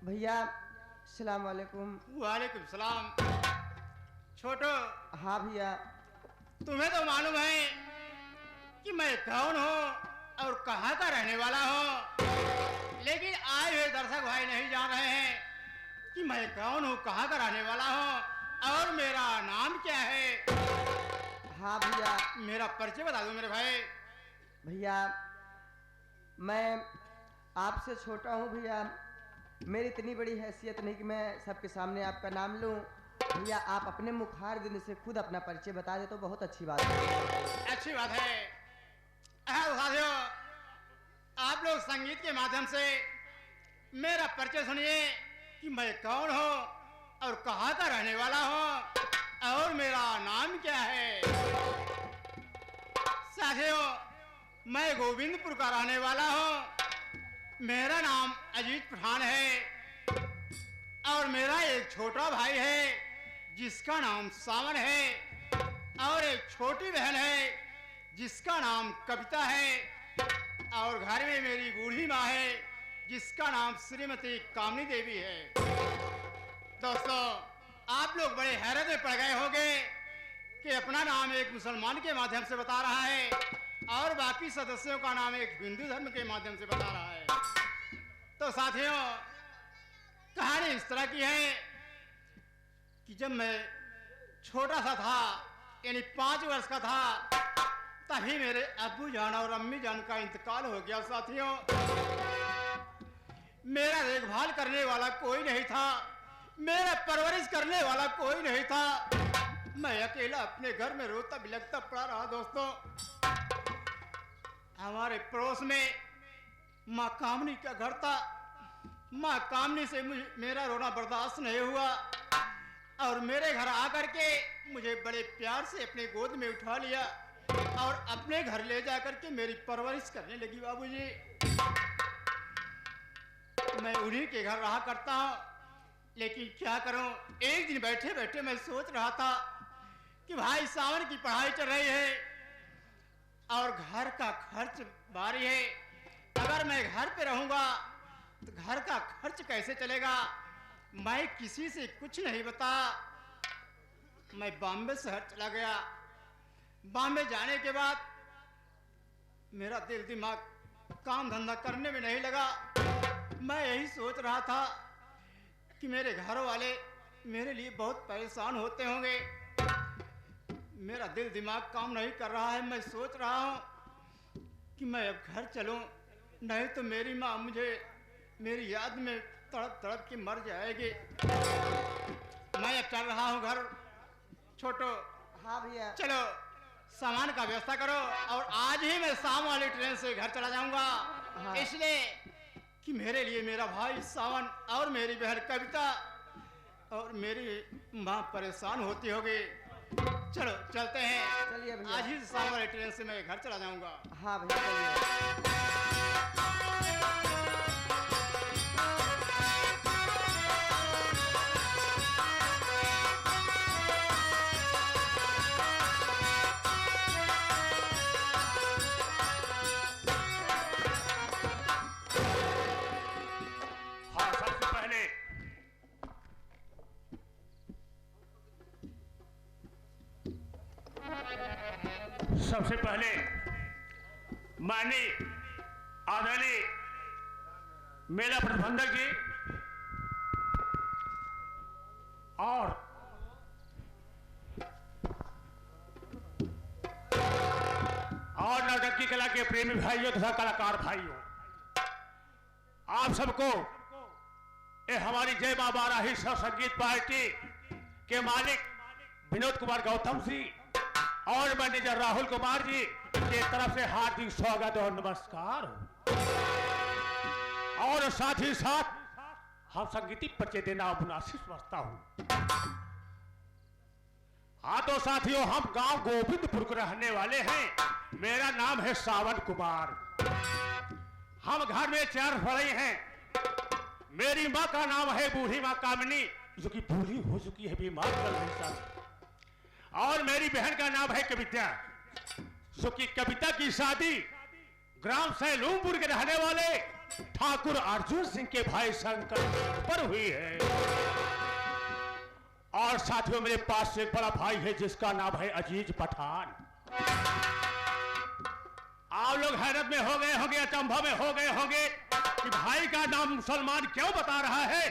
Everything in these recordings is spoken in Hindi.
भैया अस्सलाम वालेकुम। वालेकुम सलाम। छोटो। हाँ भैया। तुम्हें तो मालूम है कि मैं कौन हूँ और कहाँ का रहने वाला हूँ, लेकिन आए हुए दर्शक भाई नहीं जान रहे हैं कि मैं कौन हूँ, कहाँ का रहने वाला हूँ और मेरा नाम क्या है। हाँ भैया। मेरा परिचय बता दो मेरे भाई। भैया मैं आपसे छोटा हूँ भैया, मेरी इतनी बड़ी हैसियत नहीं कि मैं सबके सामने आपका नाम लूँ। भैया आप अपने मुखार दिन से खुद अपना परिचय बता दे तो बहुत अच्छी बात है। अच्छी बात है। साथियों, आप लोग संगीत के माध्यम से मेरा परिचय सुनिए कि मैं कौन हूँ और कहाँ का रहने वाला हूँ और मेरा नाम क्या है। साथियों, मैं गोविंदपुर का रहने वाला हूँ। मेरा नाम अजीत पठान है और मेरा एक छोटा भाई है जिसका नाम सावन है और एक छोटी बहन है जिसका नाम कविता है और घर में मेरी बूढ़ी माँ है जिसका नाम श्रीमती कामनी देवी है। दोस्तों, आप लोग बड़े हैरत में पड़ गए होंगे कि अपना नाम एक मुसलमान के माध्यम से बता रहा है और बाकी सदस्यों का नाम एक हिंदू धर्म के माध्यम से बता रहा है। तो साथियों, कहानी इस तरह की है कि जब मैं छोटा सा था, यानी 5 वर्ष का था, तभी मेरे अब्बू जान और अम्मी जान का इंतकाल हो गया। साथियों, मेरा देखभाल करने वाला कोई नहीं था, मेरा परवरिश करने वाला कोई नहीं था। मैं अकेला अपने घर में रोता बिलखता पड़ा रहा। दोस्तों, हमारे पड़ोस में माँ कामनी का घर था। माँ कामनी से मेरा रोना बर्दाश्त नहीं हुआ और मेरे घर आकर के मुझे बड़े प्यार से अपने गोद में उठा लिया और अपने घर ले जाकर के मेरी परवरिश करने लगी। बाबूजी, मैं उन्हीं के घर रहा करता हूँ, लेकिन क्या करूं, एक दिन बैठे बैठे मैं सोच रहा था कि भाई सावन की पढ़ाई चल रही है और घर का खर्च भारी है। अगर मैं घर पे रहूंगा तो घर का खर्च कैसे चलेगा। मैं किसी से कुछ नहीं बता, मैं बॉम्बे शहर चला गया। बॉम्बे जाने के बाद मेरा दिल दिमाग काम धंधा करने में नहीं लगा। मैं यही सोच रहा था कि मेरे घर वाले मेरे लिए बहुत परेशान होते होंगे। मेरा दिल दिमाग काम नहीं कर रहा है। मैं सोच रहा हूँ कि मैं अब घर चलूँ, नहीं तो मेरी माँ मुझे मेरी याद में तड़प तड़प के मर जाएगी। मैं अब चल रहा हूँ घर। छोटो। हाँ भैया। चलो सामान का व्यवस्था करो और आज ही मैं शाम वाली ट्रेन से घर चला जाऊंगा। हाँ। इसलिए कि मेरे लिए मेरा भाई सावन और मेरी बहन कविता और मेरी माँ परेशान होती होगी। चलो चलते हैं। चलिए भैया। आज ही शाम वाली ट्रेन से मैं घर चला जाऊंगा। हाँ भैया चलिए। सबसे पहले मैंने आदरणीय मेला प्रबंधक जी और नवटंकी कला के प्रेमी भाइयों तथा कलाकार भाइयों, आप सबको ये हमारी जय मां बाराही सह संगीत पार्टी के मालिक विनोद कुमार गौतम जी और मैनेजर राहुल कुमार जी के तरफ से हार्दिक स्वागत और नमस्कार। और साथ ही साथ हम संगीतिक परिचय देना मुनासिब समझता हूं। हाँ तो साथियों, हम गांव गोविंदपुर के रहने वाले हैं। मेरा नाम है सावन कुमार। हम घर में 4 भाई हैं। मेरी माँ का नाम है बूढ़ी माँ कामिनी, जो कि बूढ़ी हो चुकी है, बीमार चल रही। और मेरी बहन का नाम है कविता, जो कि कविता की शादी ग्राम सैलूमपुर के रहने वाले ठाकुर अर्जुन सिंह के भाई शंकर पर हुई है। और साथियों मेरे पास एक बड़ा भाई है जिसका नाम है अजीज पठान। आप लोग हैरत में हो गए होंगे, अचंभा में हो गए होंगे कि भाई का नाम मुसलमान क्यों बता रहा है।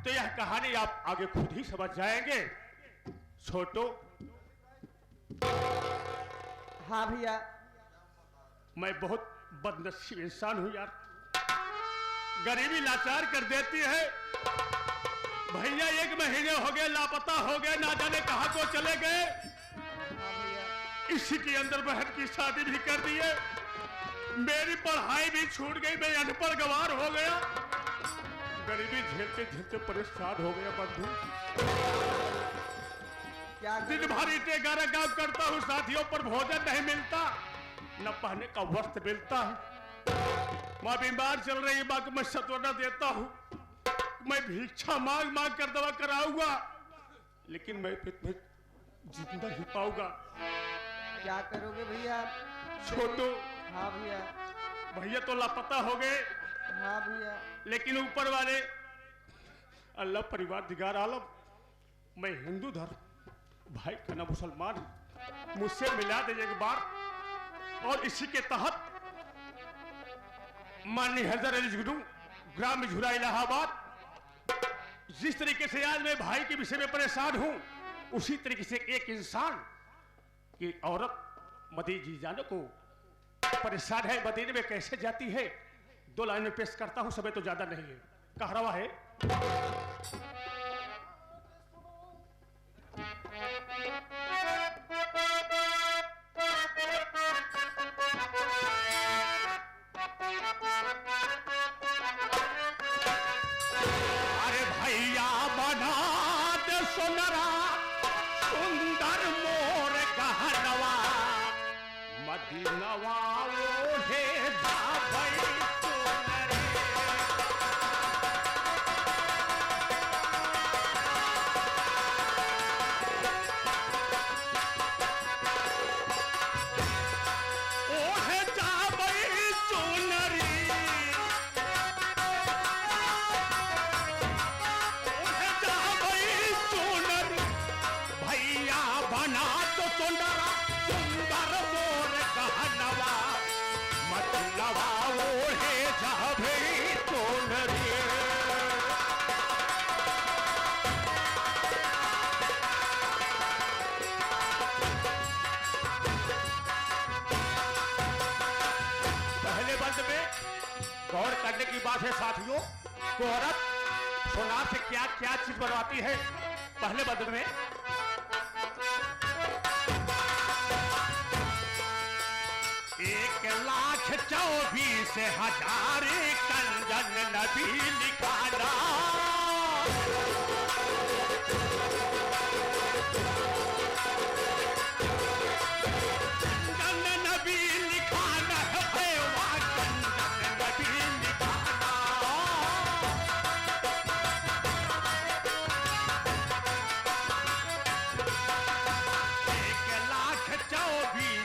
तो यह कहानी आप आगे खुद ही समझ जाएंगे। छोटो। हाँ भैया। मैं बहुत बदनसीब इंसान हूं यार, गरीबी लाचार कर देती है। भैया 1 महीने हो गए लापता हो गए, ना जाने कहां को चले गए। इसी के अंदर बहन की शादी भी कर दी है, मेरी पढ़ाई भी छूट गई, मैं अनपढ़ गवार हो गया। गरीबी झेलते झेलते परेशान हो गया बंधु। क्या दिन भर ईंटे गारा काम करता हूँ साथियों, पर भोजन नहीं मिलता, न पहनने का वस्त्र मिलता है। माँ बीमार चल रही है, माँ को मैं सत्वना देता हूँ। मैं भिक्षा मांग मांग कर दवा कराऊंगा, लेकिन मैं जिंदा ही पाऊंगा। क्या करोगे भैया? छोटू। हाँ भैया। भैया तो लापता हो गए। हाँ भैया। लेकिन ऊपर वाले अल्लाह परिवार दिगार आलम, मैं हिंदू धर्म, भाई का नाम मुसलमान, मुझसे मिला दे एक बार। और इसी के तहत माननीय हैदर अली जुगनू, ग्राम झुरा इलाहाबाद, जिस तरीके से आज मैं भाई के विषय में परेशान हूं, उसी तरीके से एक इंसान की औरत मदीने जी जाने को परेशान है। मदीने में कैसे जाती है, 2 लाइन में पेश करता हूं, समय तो ज्यादा नहीं है। कह रहा है अरे भैया बना दे सोनरा सुंदर मोर कहनवा, मदीनवा ओढ़े जा भई सोनरे। ओढ़े जा भई सोनरी, ओढ़े जा भई सोनरी, भैया बना तो सोनरा सुंदर मोर कहनवा, मदीनवा ओढ़े जा भई सोनरी। पहले बंद में गौर करने की बात है साथियों, को औरत सोनार से क्या क्या चीज बनवाती है। पहले बंद में 1,24,000 कंजन नबी लिखाना, कंजन नबी लिखाना है, वाह कंजन नबी लिखाना।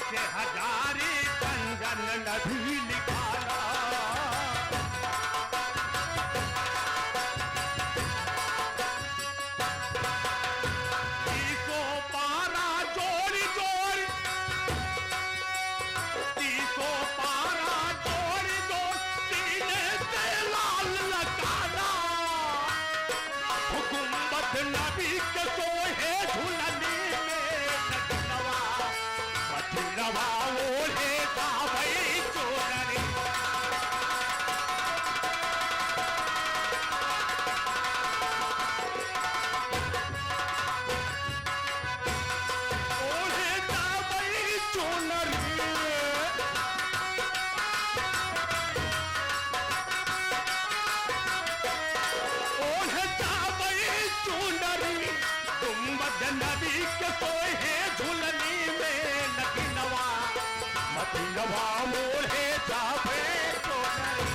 1,24,000 कंजन नबी लिखाना। तीसो पारा जोड़ी जोड़ी, तीसो पारा जोड़ी जोड़ी, सीने से लाल लगाना, हुकूमत नबी के सोहे झुलनी में नवा, मदीनवा ओढ़े जा भई सोनरी। ओढ़े जा भई सोनरी, ओढ़े जा भई सोनरी, गुंबद नबी के सोहे झुलनी में नगीनवा, मदीनवा ओढ़े जा भई सोनरी।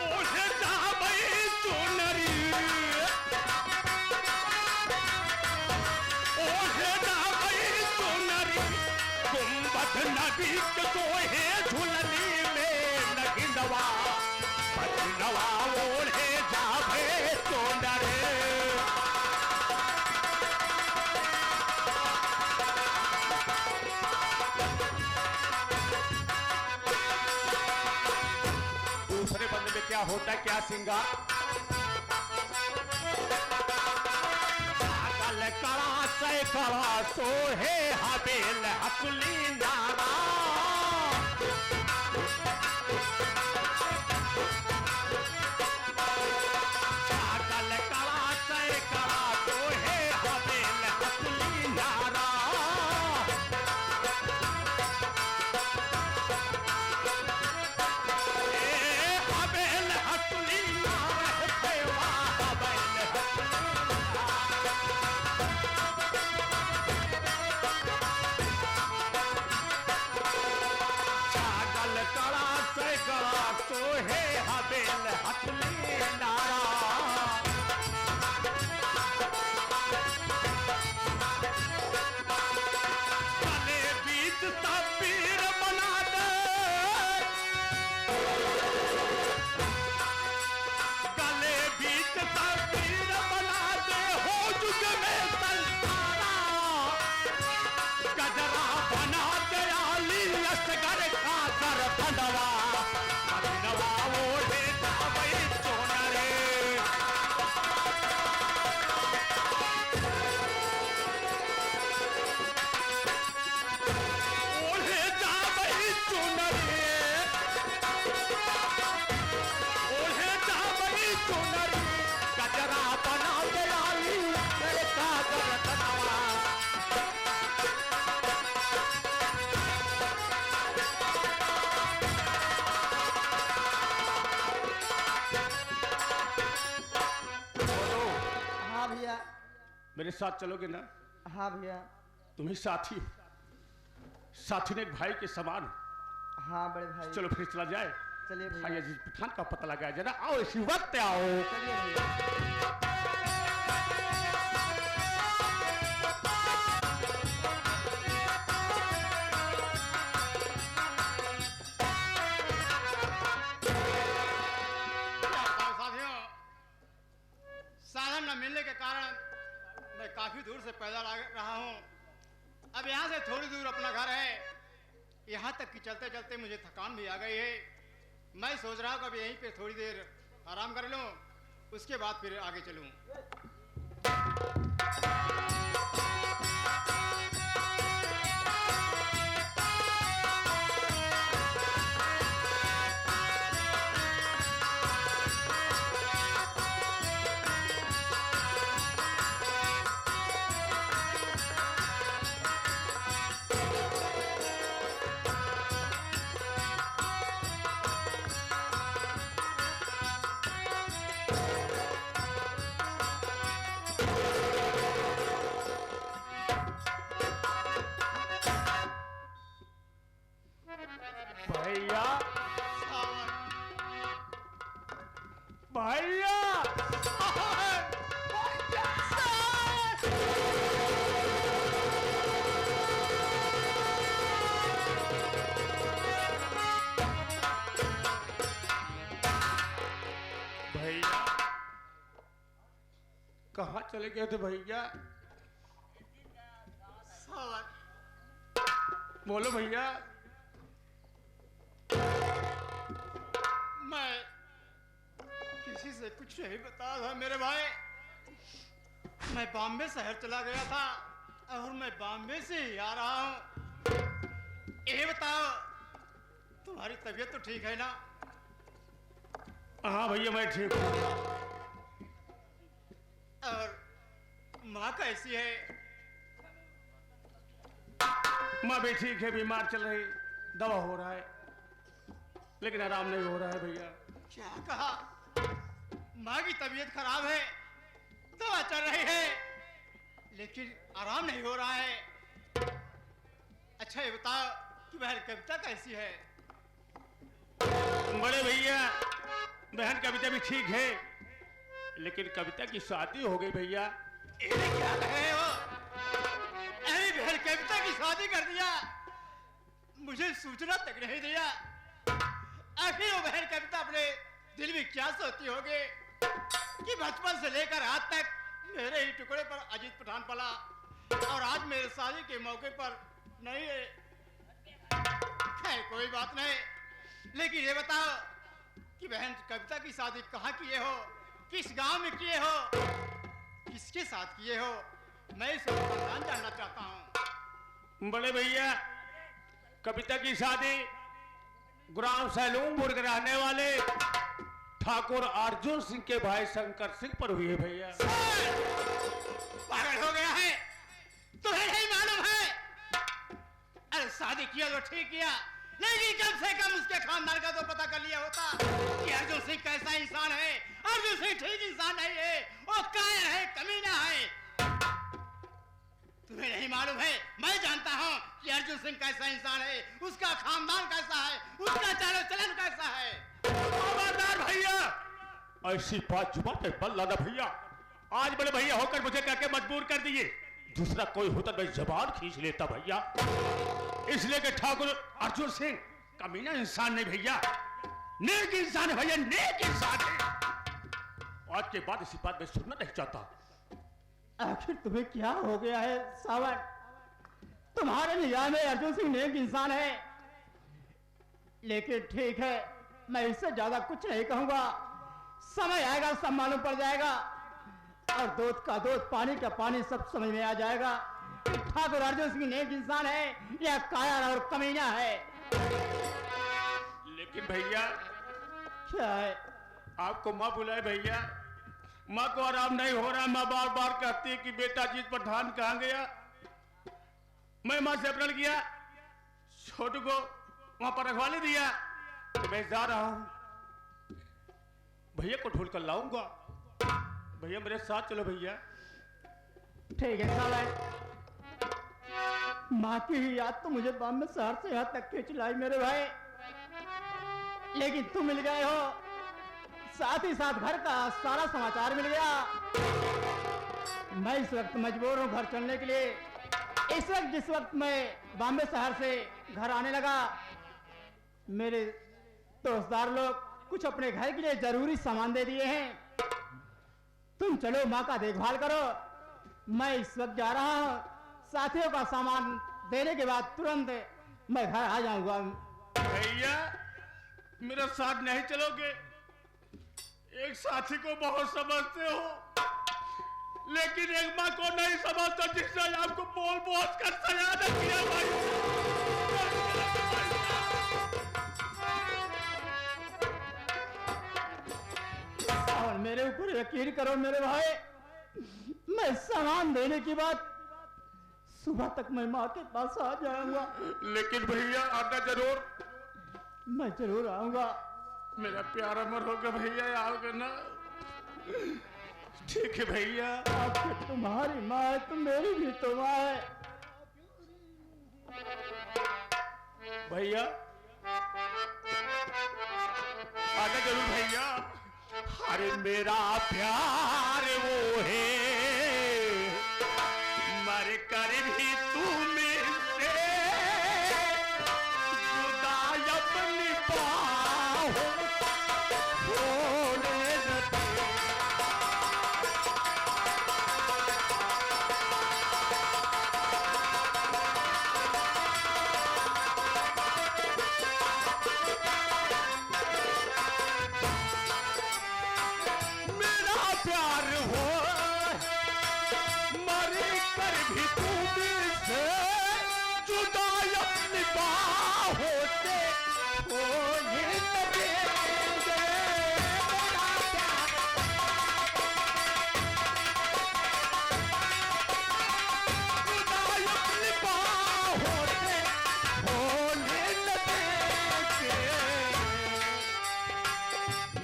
ओढ़े जा भई सोनरी, नबी के सोहे झुलनी में नगिनवा बजनवा ओढ़े जावे चोनरे। दूसरे बंद में क्या होता है, क्या सिंगार, कड़ा से कड़ा सोहे हबेल हसली नारा। छागल कड़ा से कड़ा सोहे हबेल हसली नारा। हबेल हसली नारा सेवा हबेल कड़ा से कड़ा सोहे हबेल हथली नारा। गले बीच तबीर बना दे, गले बीच तबीर बना दे, हो जुग में संसारा। गजरा बना दे आली असगर का कर भंडवा बजनवा ओढ़े जावे चोनरे। ओढ़े जावे चोनरे, ओढ़े जावे चोनरे। गजरा बना दे आली असगर का कर भंडवा। हाँ भैया। मेरे साथ चलोगे ना? हाँ भैया। तुम्ही साथी हो, साथी ने एक भाई के समान हो। हाँ बड़े भाई। चलो फिर चला जाए। चलिए भैया। भाई अजीज पठान का पता लगाया जरा, आओ इसी वक्त आओ। चलिए भैया। साथियों, साधन न मिलने के कारण मैं काफी दूर से पैदल आ रहा हूँ। अब यहाँ से थोड़ी दूर अपना घर है, यहाँ तक कि चलते चलते मुझे थकान भी आ गई है। मैं सोच रहा हूँ कि अब यहीं पे थोड़ी देर आराम कर लूँ, उसके बाद फिर आगे चलूँ। भैया भैया भैया कहाँ चले गए थे भैया? बोलो भैया। मैं किसी से कुछ नहीं बताया था मेरे भाई। मैं बॉम्बे शहर चला गया था और मैं बॉम्बे से ही आ रहा हूँ। ये बताओ, तुम्हारी तबीयत तो ठीक है ना? हाँ भैया मैं ठीक हूँ। और माँ कैसी है? माँ भी ठीक है, बीमार चल रही, दवा हो रहा है लेकिन आराम नहीं हो रहा है भैया। क्या कहा? माँ की तबीयत खराब है, दवा चल रही है लेकिन आराम नहीं हो रहा है। अच्छा ये बताओ कि बहन कविता कैसी है? बड़े भैया बहन कविता भी ठीक है लेकिन कविता की शादी हो गई भैया। ये क्या कह रहे हो? अरे बहन कविता की शादी कर दिया? मुझे सूचना तक नहीं दिया। आखिर वो बहन कविता अपने दिल में क्या सोचती होगी कि बचपन से लेकर आज तक मेरे ही टुकड़े पर अजीत पठान पला और आज मेरे शादी के मौके पर नहीं है। खैर कोई बात नहीं, लेकिन ये बताओ कि बहन कविता की शादी कहाँ किए हो, किस गांव में किए हो, किसके साथ किए हो, मैं इसे जानना चाहता हूँ। बड़े भैया, कविता की शादी ग्राम सैलूमपुर के रहने वाले ठाकुर अर्जुन सिंह के भाई शंकर सिंह पर हुई है भैया। पागल हो गया है, तुम्हें नहीं मालूम है? अरे शादी किया तो ठीक किया, लेकिन कम से कम उसके खानदान का तो पता कर लिया होता कि अर्जुन सिंह कैसा इंसान है। अर्जुन सिंह ठीक इंसान नहीं है, वो कायर है, कमीना है। तुम्हें नहीं मालूम है? मैं जानता हूँ कि अर्जुन सिंह कैसा इंसान है, उसका खानदान कैसा है, उसका चाल चलन कैसा है। खबरदार भैया, ऐसी बात जुबान पे बल लाना भैया। आज बड़े भैया होकर मुझे कहके मजबूर कर दिए, दूसरा कोई होता मैं जबान खींच लेता भैया। इसलिए कि ठाकुर अर्जुन सिंह कमीना इंसान नहीं भैया, नेक इंसान है भैया, नेक इंसान है। आज के बाद इसी बात में सुनना नहीं चाहता। आखिर तुम्हें क्या हो गया है सावन? तुम्हारे निगाह में अर्जुन सिंह नेक इंसान है, लेकिन ठीक है, मैं इससे ज्यादा कुछ नहीं कहूंगा। समय आएगा सब मालूम पड़ जाएगा, और दूध का दूध, पानी का पानी सब समझ में आ जाएगा कि ठाकुर अर्जुन सिंह नेक इंसान है या कायर और कमीना है। लेकिन भैया क्या है? आपको माँ बुलाए भैया, माँ को आराम नहीं हो रहा। माँ बार बार कहती है कि बेटा अजीत पठान कहाँ गया। मैं माँ से अपहरण किया, छोटू को वहां पर रखवाली दिया, तो मैं जा रहा हूं, भैया को ढूंढ कर लाऊंगा। भैया मेरे साथ चलो भैया। ठीक है सावन, माँ की ही याद तो मुझे बॉम्बे शहर से यहाँ तक खींच लाई मेरे भाई, लेकिन तुम मिल गए हो, साथ ही साथ घर का सारा समाचार मिल गया। मैं इस वक्त मजबूर हूँ घर चलने के लिए। इस वक्त जिस वक्त मैं बॉम्बे शहर से घर आने लगा, मेरे दोस्तदार लोग कुछ अपने घर के लिए जरूरी सामान दे दिए हैं। तुम चलो माँ का देखभाल करो, मैं इस वक्त जा रहा हूँ। साथियों का सामान देने के बाद तुरंत मैं घर आ जाऊंगा। भैया मेरा साथ नहीं चलोगे? एक साथी को बहुत समझते हो, लेकिन एक माँ को नहीं समझता, जिसने आपको बोल बोल कर सजा किया भाई। और मेरे ऊपर यकीन करो मेरे भाई, मैं सामान देने के बाद सुबह तक मैं माँ के पास आ जाऊंगा। लेकिन भैया आना जरूर। मैं जरूर आऊंगा। मेरा प्यार अमर होगा भैया, आओगे ना? ठीक है भैया। आखिर तुम्हारी माँ है तो मेरी भी तो माँ है। भैया आना जरूर भैया। अरे मेरा प्यार वो है, मर कर भी तुम से जुदा अपनी बाहों छोड़ने न दे। मेरा प्यार हो, मर कर भी तुमसे जुदा अपनी बाहों से होने न देंगे। मेरा प्यार जुदा अपनी बाहों से होने न देंगे।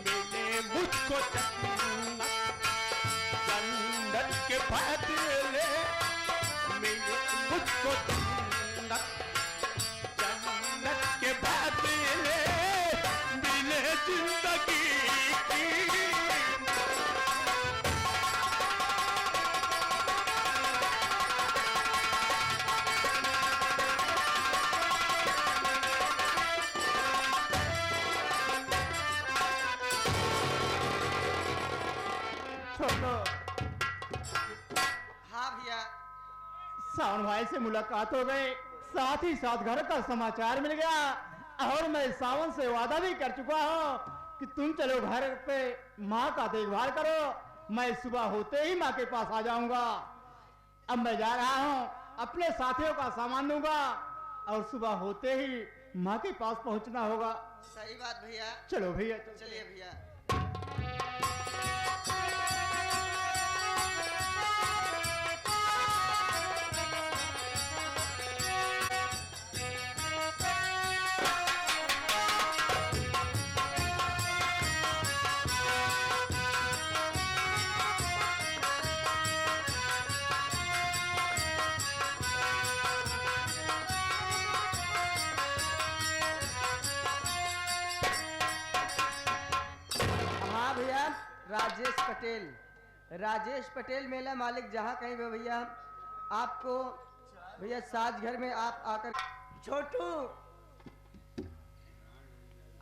मिले मुझको जन्नत के बदले, मिले मुझको जन्नत के बदले, मिले जिंदगी की। छोड़ दो। हाँ भैया। सावन भाई से मुलाकात हो गई, साथ ही साथ घर का समाचार मिल गया, और मैं सावन से वादा भी कर चुका हूँ कि तुम चलो घर पे माँ का देखभाल करो, मैं सुबह होते ही माँ के पास आ जाऊंगा। अब मैं जा रहा हूँ, अपने साथियों का सामान दूंगा और सुबह होते ही माँ के पास पहुंचना होगा। सही बात भैया। चलो भैया, चलिए भैया। हाँ भैया, राजेश पटेल मेला मालिक जहाँ कहीं भी भैया, आपको भैया साज घर में आप आकर। छोटू।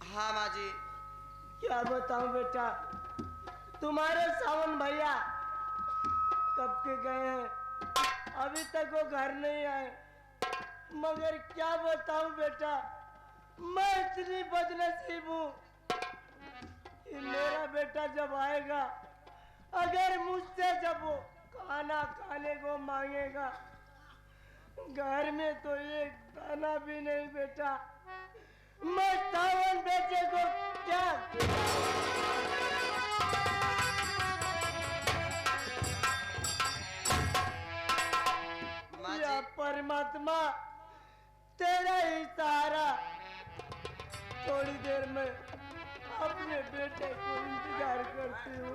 हाँ माँ जी। क्या बताऊं बेटा, तुम्हारे सावन भैया कब के गए हैं, अभी तक वो घर नहीं आए। मगर क्या बताऊं बेटा, मैं इतनी बदनसीब हूँ कि मेरा बेटा जब आएगा, अगर मुझसे जब वो खाना खाने को मांगेगा, घर में तो एक दाना भी नहीं बेटा, मैं सावन बेटे को क्या या परमात्मा तेरा ही सहारा। थोड़ी देर में अपने बेटे को इंतजार करती हूँ।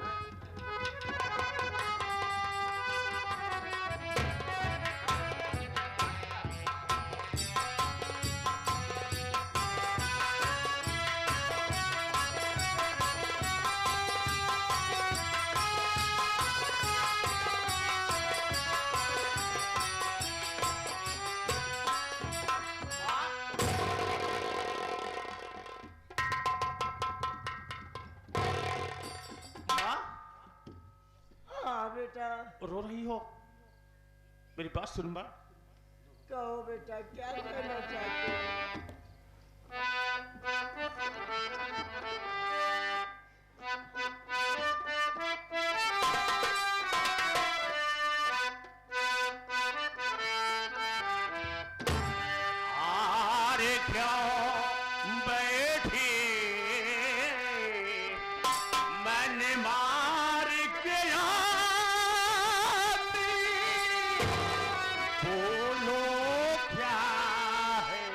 बेटा रो रही हो? मेरी बात सुन मां। कहो बेटा, क्या कहना चाहते हो? अरे क्यों बैठी मैंने मार के बोलो क्या है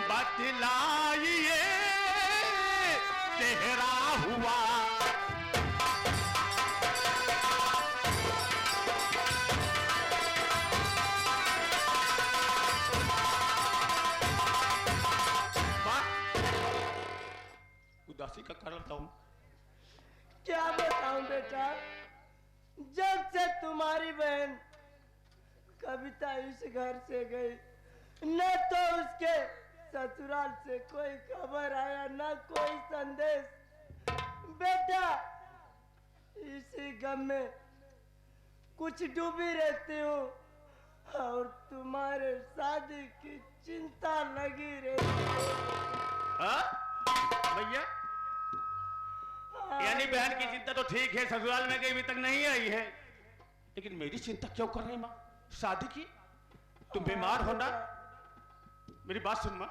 बतलाइए चेहरा हुआ उदासी का कारण बताऊं? क्या बताऊं बेटा, जब से तुम्हारी बहन कविता इस घर से गई, न तो उसके ससुराल से कोई खबर आया, न कोई संदेश। बेटा इसी गम में कुछ डूबी रहती हूँ, और तुम्हारे शादी की चिंता लगी रहती है। भैया, यानी बहन की चिंता तो ठीक है, ससुराल में गई अभी तक नहीं आई है, लेकिन मेरी चिंता क्यों कर रही माँ? शादी की? तुम बीमार हो ना? मेरी बात सुन माँ।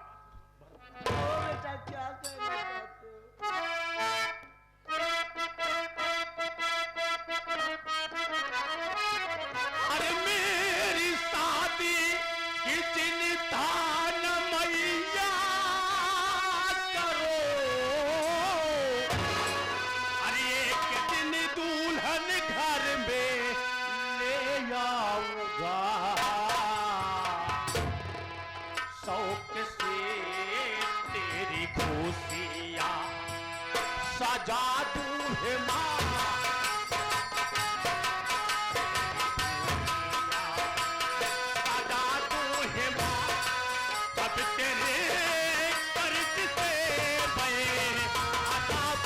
बेटा क्या कहना चाहते हो? जादू है माँ, का जादू है माँ, अब तेरे कर्ज से मैं आजाद।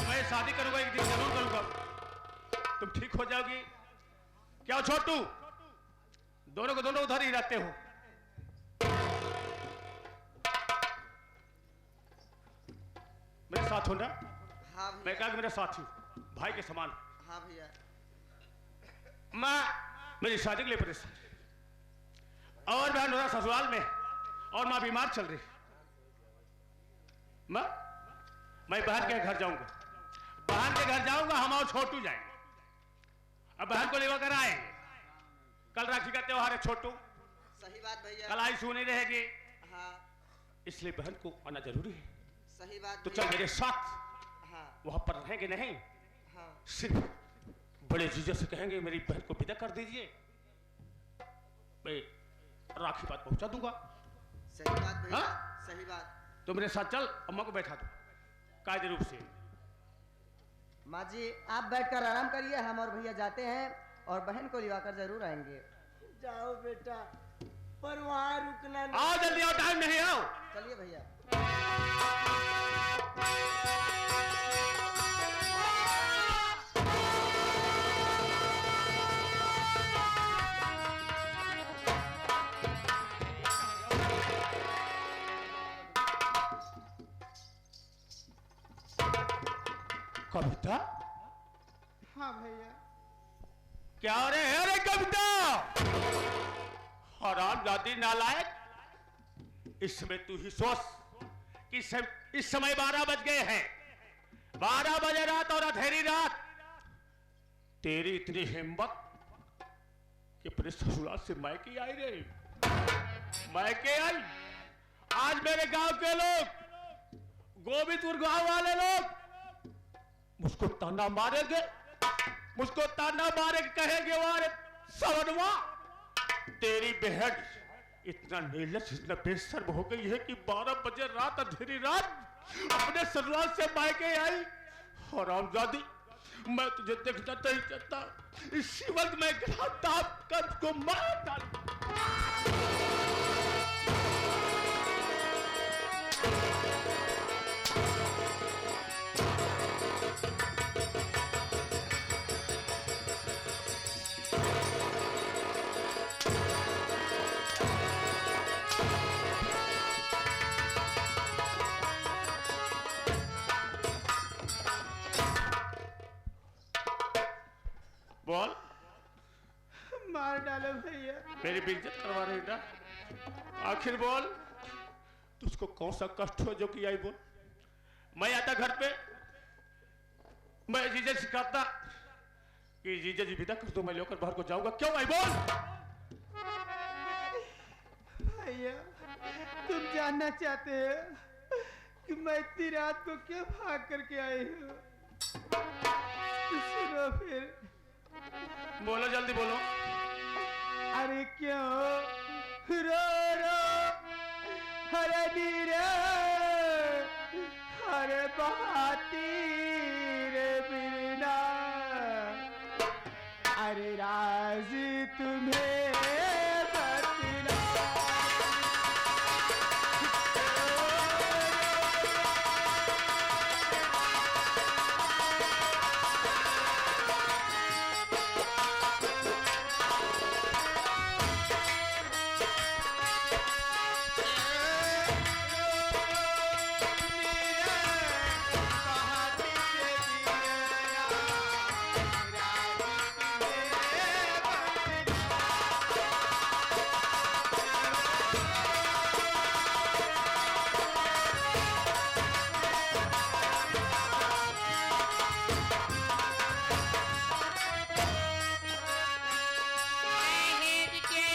मैं शादी करूंगा, एक दिन जरूर करूंगा, तुम ठीक हो जाओगी। क्या छोटू, दोनों को दोनों उधर ही रहते हो। मेरे साथ हो ना? हाँ मैं भैया। कहा कि मेरा साथी, भाई के समान। हाँ भैया। माँ मेरी शादी के लिए परेशान, और बहन मेरा ससुराल में, और माँ बीमार चल रही। माँ मैं बहन के घर जाऊंगा, बहन के घर जाऊंगा, हम और छोटू जाएंगे। अब बहन को लेकर आएंगे, कल राखी का त्योहार है छोटू, सही बात भैया। कल आई सुनी रहेगी, हाँ इसलिए बहन को आना जरूरी है। सही बात तो भैया। चल मेरे साथ, हाँ वहां पर रहेंगे नहीं, हाँ सिर्फ बड़े जीजे से कहेंगे मेरी बहन को विदा कर दीजिए, मैं राखी बात पहुंचा दूंगा। सही बात भैया। हाँ? सही बात। तो मेरे साथ चल, अम्मा को बैठा दो कायदे रूप से। माँ जी आप बैठकर आराम करिए, हम और भैया जाते हैं और बहन को लिवाकर जरूर आएंगे। जाओ बेटा, पर वहां रुकना नहीं। आओ जल्दी आओ, टाइम नहीं, आओ। चलिए भैया। कविता? हाँ भैया। क्या रे है रे कविता? हराम जाती नालायक, इस समय तू ही सोच कि इस समय 12 बज गए हैं, 12 बजे रात और अंधेरी रात। तेरी इतनी हिम्मत कि अपने ससुराल से मायके आई रे, मायके आई। आज मेरे गांव के लोग, गोविंदपुर गांव वाले लोग मुझको ताना मारेंगे, मुझको ताना मारे कहेंगे वारे सवनवा, तेरी बहन इतना नीलस, इतना बेशर्म हो गई है कि 12 बजे रात, अंधेरी रात अपने ससुराल से मायके आई। हरामजादी, मैं तुझे देखना नहीं चाहता, इसी वक्त मैं ताप कर को मार डालूं। बोल, मार डालो भैया। मेरी बेइज्जत करवा रही ना? आखिर बोल, तुझको कौन सा कष्ट हो जो कि आई? बोल। मैं आता घर पे, मैं जीजा सिखाता कि जीजा जी विदा कर दो, मैं लेकर बाहर को जाऊंगा। क्यों आई? बोल। भैया तुम जानना चाहते हो कि मैं इतनी रात को क्यों भाग करके आई हूँ? तो सुनो फिर। बोलो, जल्दी बोलो। अरे क्यों रो रो हरे नीरे, हरे बहाती रे बिना, अरे राजी तुम्हें बतला। दहेज के